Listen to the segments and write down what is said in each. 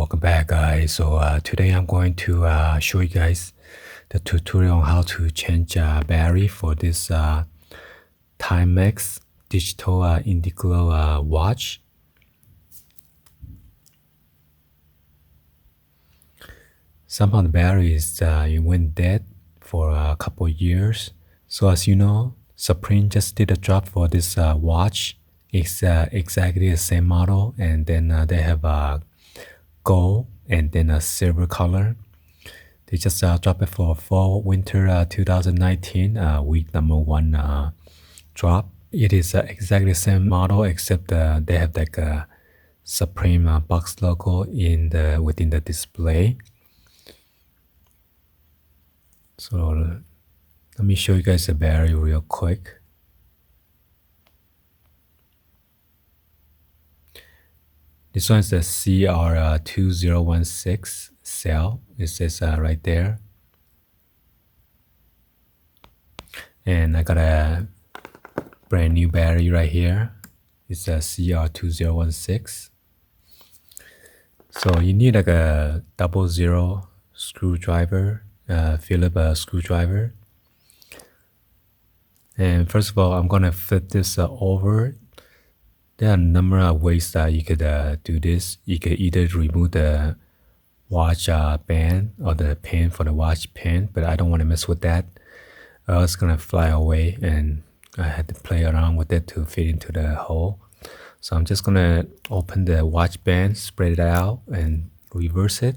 welcome back guys. Today I'm going to show you guys the tutorial on how to change battery for this TIMEX digital INDIGLO watch. Somehow the battery is it went dead for a couple years. So as you know, Supreme just did a drop for this watch. It's exactly the same model, and then they have a gold and then a silver color. They just dropped it for fall winter 2019 week number 1 drop. It is exactly the same model except they have like a Supreme box logo within the display. So let me show you guys the battery real quick. This one is the CR2016 cell. It says right there. And I got a brand new battery right here. It's a CR2016. So you need like a 00 screwdriver, Phillips screwdriver. And first of all, I'm gonna flip this over. There are a number of ways that you could do this. You could either remove the watch band or the pin for the watch pin, but I don't want to mess with that. It's gonna fly away, and I had to play around with it to fit into the hole. So I'm just gonna open the watch band, spread it out, and reverse it.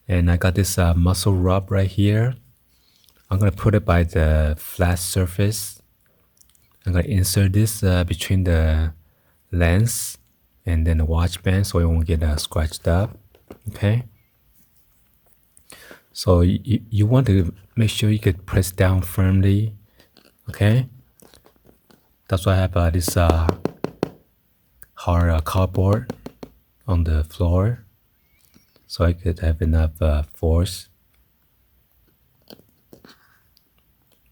And I got this muscle rub right here. I'm gonna put it by the flat surface. I'm gonna insert this between the lens and then the watch band so it won't get scratched up. Okay. So you want to make sure you could press down firmly. Okay. That's why I have this hard cardboard on the floor, so I could have enough force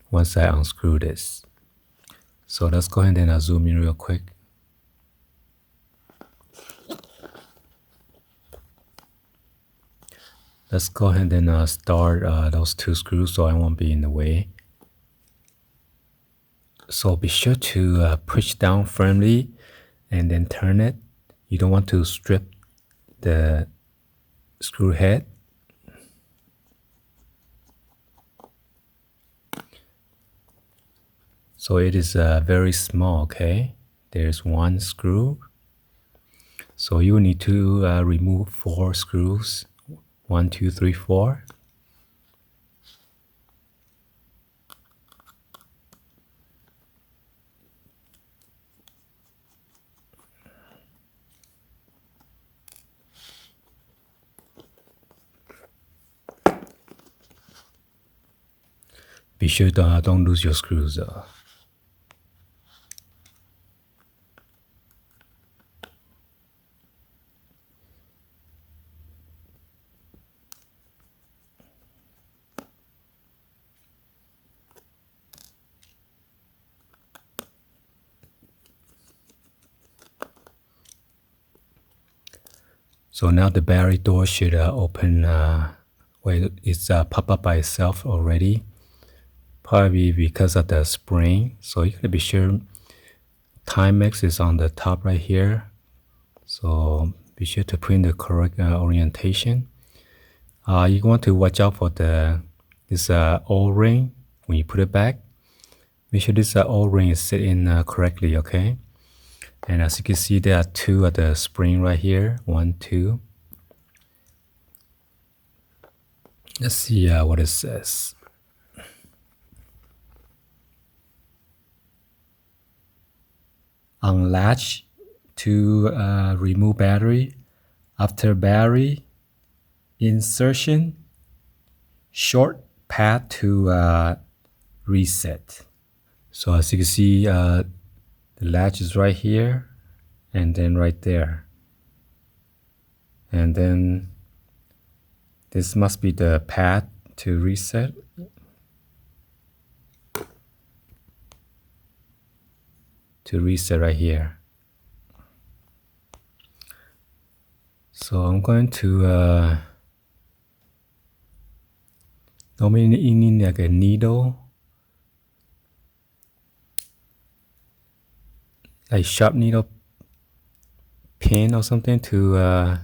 once I unscrew this. So let's go ahead and zoom in real quick. Let's go ahead and start those 2 screws so I won't be in the way. So be sure to push down firmly and then turn it. You don't want to strip the screw head. So it is very small, okay? There's 1 screw. So you will need to remove 4 screws. 1, 2, 3, 4. Be sure don't lose your screws though. So now the battery door should open it's pop up by itself already. Probably because of the spring. So you gotta be sure TIMEX is on the top right here. So be sure to put in the correct orientation. You want to watch out for this O-ring when you put it back. Make sure this O-ring is set in correctly, okay? And as you can see, there are 2 at the spring right here. 1, 2. Let's see what it says. Unlatch to remove battery. After battery insertion, short path to reset. So as you can see, the latch is right here and then right there. And then this must be the path to reset. To reset right here. So I'm going to normally you need like a needle, like sharp needle pin or something to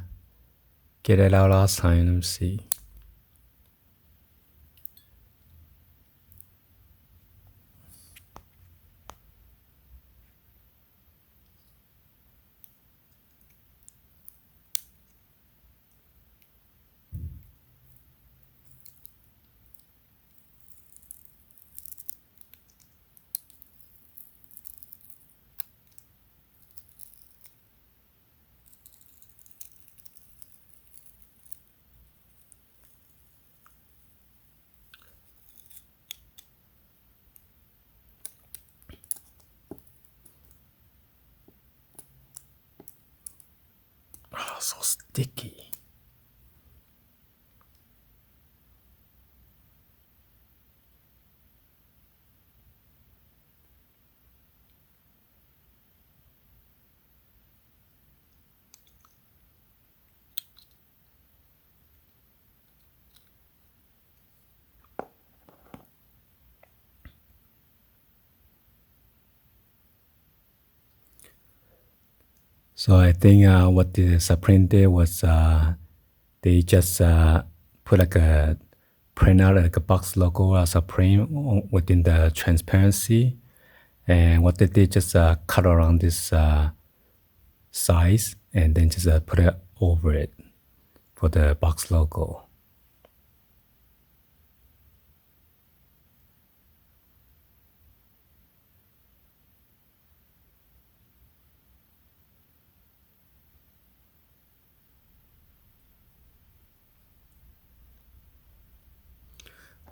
get it out last time. Let me see. Oh, so sticky. So I think what the Supreme did was they just put like a print out like a box logo Supreme within the transparency, and what they did just cut around this size and then just put it over it for the box logo.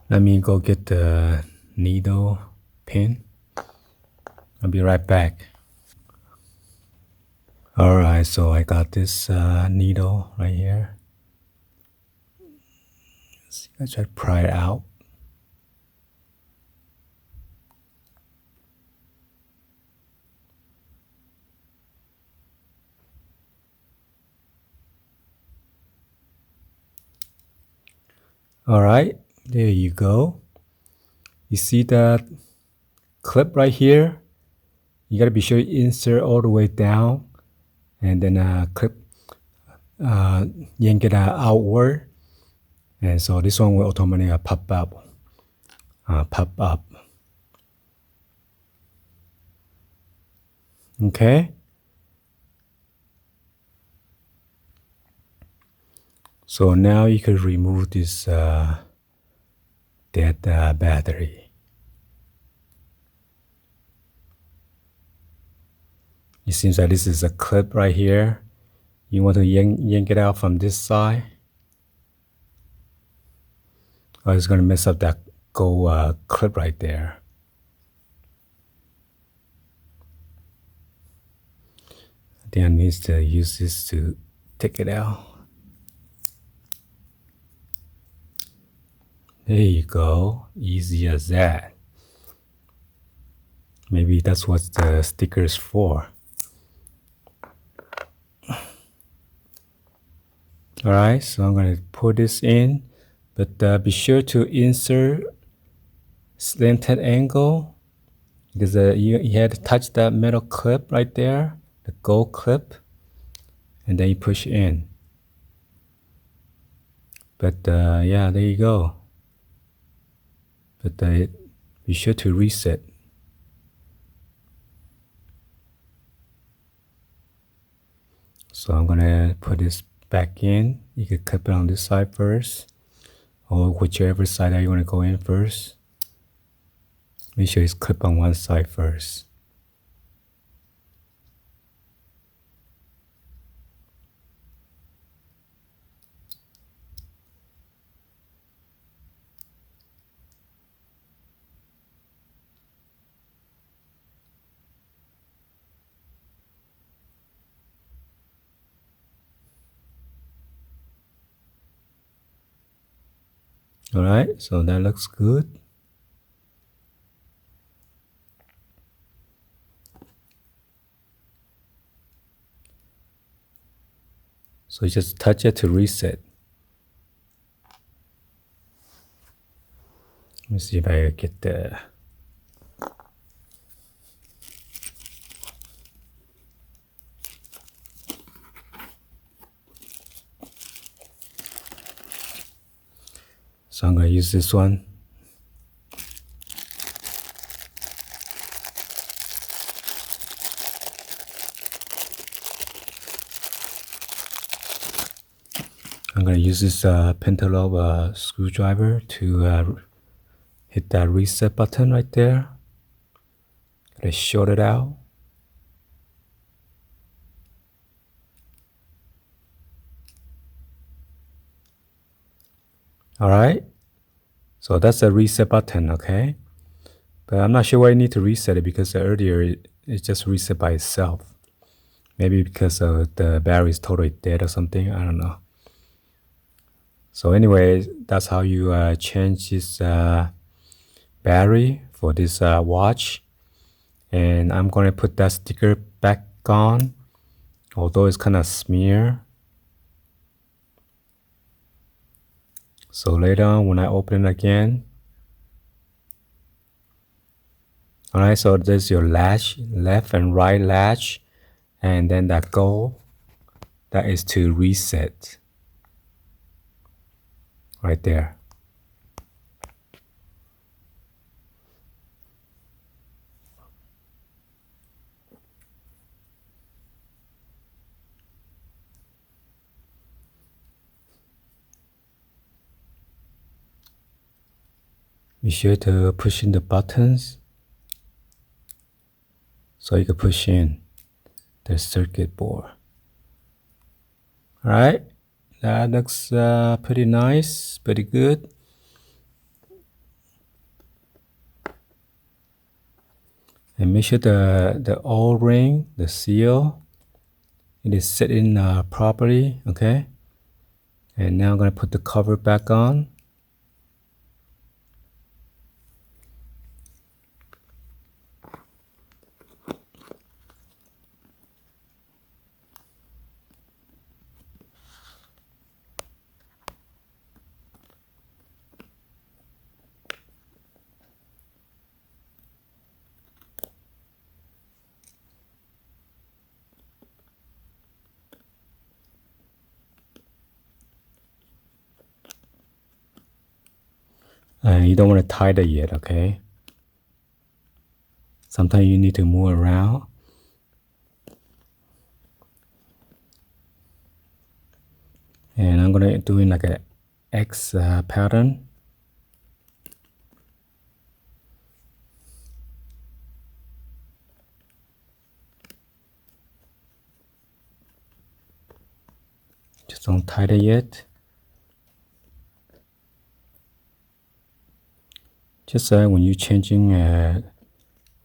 Let me go get the needle pin. I'll be right back. All right, so I got this needle right here. I try to pry it out. All right, there you go. You see that clip right here? You gotta be sure you insert all the way down and then clip, yank it outward. And so this one will automatically pop up. Okay. So now you can remove this dead battery. It seems like this is a clip right here. You want to yank it out from this side, or it's going to mess up that gold clip right there. I think I need to use this to take it out. There you go. Easy as that. Maybe that's what the sticker is for. Alright, so I'm going to put this in, but be sure to insert slanted angle, because you had to touch that metal clip right there, the gold clip, and then you push in. But yeah, there you go. But be sure to reset. So I'm gonna put this back in. You can clip it on this side first, or whichever side that you want to go in first. Make sure it's clipped on one side first. Alright, so that looks good. So you just touch it to reset. Let me see if I get the... So I'm going to use this one. I'm going to use this pentalobe screwdriver to hit that reset button right there. Gotta short it out. Alright, so that's the reset button, okay? But I'm not sure why I need to reset it because earlier it just reset by itself. Maybe because the battery is totally dead or something, I don't know. So anyway, that's how you change this battery for this watch. And I'm going to put that sticker back on, although it's kind of smear. So later on when I open it again, alright, so there's your latch, left and right latch, and then that goal, that is to reset. Right there. Be sure to push in the buttons so you can push in the circuit board. Alright, that looks pretty nice, pretty good. And make sure the O-ring, the seal, it is set in properly, okay? And now I'm going to put the cover back on. And you don't want to tighten it yet, okay? Sometimes you need to move around. And I'm going to do it like an X pattern. Just don't tighten it yet. Just when you're changing a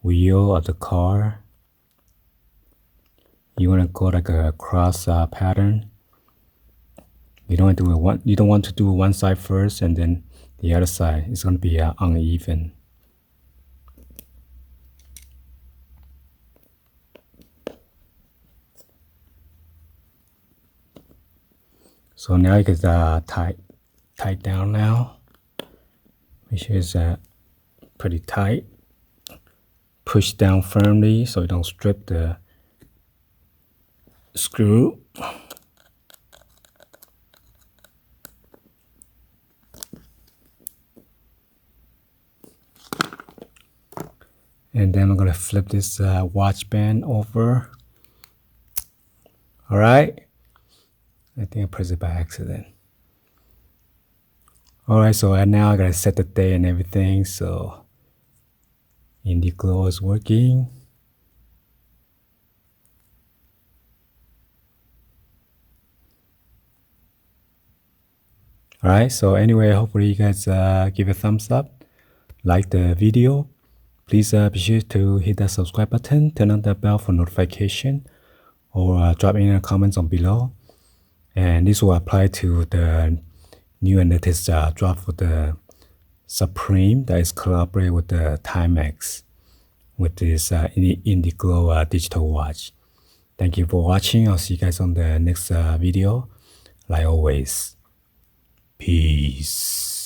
wheel of the car, you want to go like a cross pattern. You don't want to do it you don't want to do one side first and then the other side. It's going to be uneven. So now you can tight down now. Make sure it's pretty tight. Push down firmly so you don't strip the screw. And then I'm going to flip this watch band over. Alright. I think I pressed it by accident. Alright, so now I gotta set the day and everything, so Indiglo is working. Alright, so anyway, hopefully you guys give a thumbs up, like the video. Please be sure to hit that subscribe button, turn on the bell for notification, or drop in the comments on below. And this will apply to the new and latest drop for the Supreme that is collaborated with the TIMEX with this Indiglo digital watch. Thank you for watching. I'll see you guys on the next video. like always. Peace.